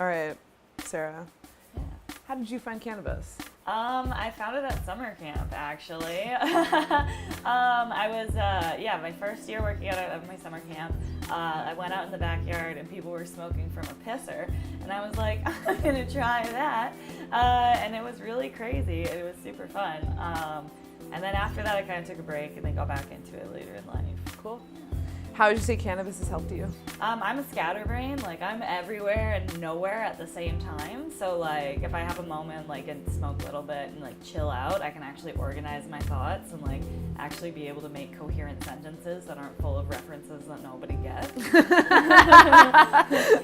All right, Sarah. Yeah. How did you find cannabis? I found it at summer camp, actually. I was, my first year working out of my summer camp. I went out in the backyard and people were smoking from a pisser, and I was like, I'm gonna try that. And it was really crazy. It was super fun. And then after that, I kind of took a break and then got back into it later in life. Cool. How would you say cannabis has helped you? I'm a scatterbrain. Like, I'm everywhere and nowhere at the same time. So, like, if I have a moment, like, and smoke a little bit and, like, chill out, I can actually organize my thoughts and, like, actually be able to make coherent sentences that aren't full of references that nobody gets.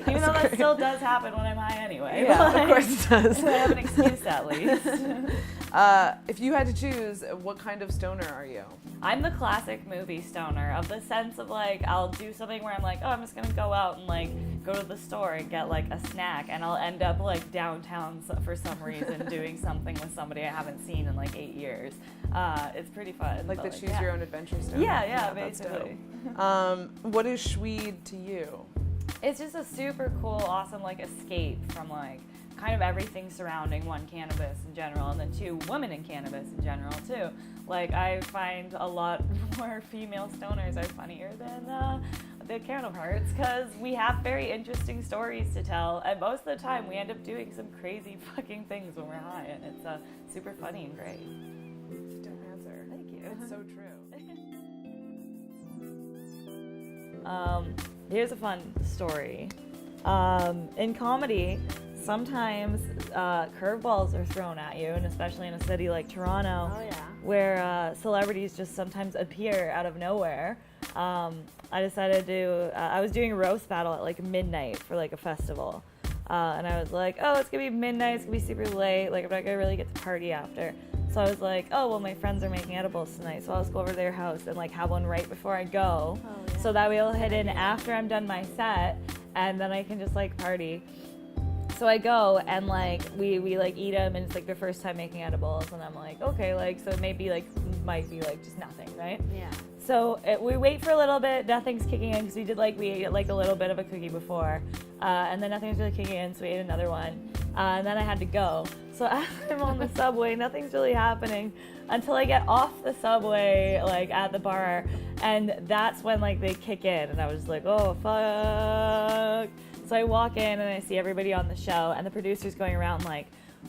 Even though that still does happen when I'm high anyway. Yeah, of course it does. I have an excuse at least. If you had to choose, what kind of stoner are you? I'm the classic movie stoner, of the sense of, like, I'll do something where I'm like, oh, I'm just gonna go out and, like, go to the store and get, like, a snack, and I'll end up, like, downtown for some reason doing something with somebody I haven't seen in, like, 8 years. It's pretty fun. Like the choose your own adventure stoner? Yeah, basically. What is Schweed to you? It's just a super cool, awesome, like, escape from, like, kind of everything surrounding, one, cannabis in general, and then two, women in cannabis in general too. Like, I find a lot more female stoners are funnier than the counterparts, because we have very interesting stories to tell, and most of the time we end up doing some crazy fucking things when we're high, and it's super funny and great. Don't answer. Thank you. It's so true. Here's a fun story. In comedy, sometimes curveballs are thrown at you, and especially in a city like Toronto, where celebrities just sometimes appear out of nowhere. I decided to, I was doing a roast battle at like midnight for like a festival. And I was like, oh, it's gonna be midnight, it's gonna be super late, like I'm not gonna really get to party after. So I was like, oh, well, my friends are making edibles tonight, so I'll just go over to their house and like have one right before I go. So that way I'll hit in after I'm done my set, and then I can just like party. So I go and like we like eat them, and it's like their first time making edibles, and I'm like, okay, like, so it might be like just nothing, right? Yeah. So we wait for a little bit, nothing's kicking in, because we ate like a little bit of a cookie before, and then nothing's really kicking in, so we ate another one, and then I had to go. So as I'm on the subway, nothing's really happening until I get off the subway, like at the bar, and that's when like they kick in, and I was like, oh fuck. So I walk in and I see everybody on the show, and the producer's going around like,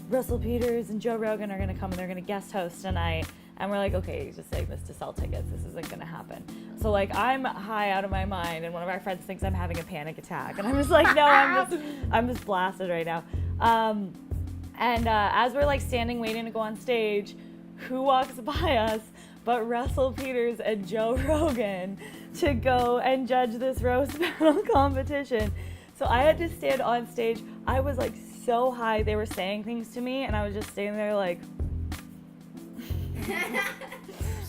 Russell Peters and Joe Rogan are gonna come and they're gonna guest host tonight. And we're like, okay, just say this to sell tickets. This isn't gonna happen. So like, I'm high out of my mind, and one of our friends thinks I'm having a panic attack, and I'm just like, no, I'm just blasted right now. As we're like standing waiting to go on stage, who walks by us but Russell Peters and Joe Rogan to go and judge this roast battle competition. So I had to stand on stage. I was like so high. They were saying things to me, and I was just standing there like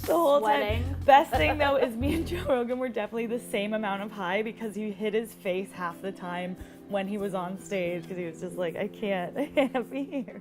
the whole time. Best thing though is me and Joe Rogan were definitely the same amount of high, because he hit his face half the time when he was on stage, because he was just like, I can't be here.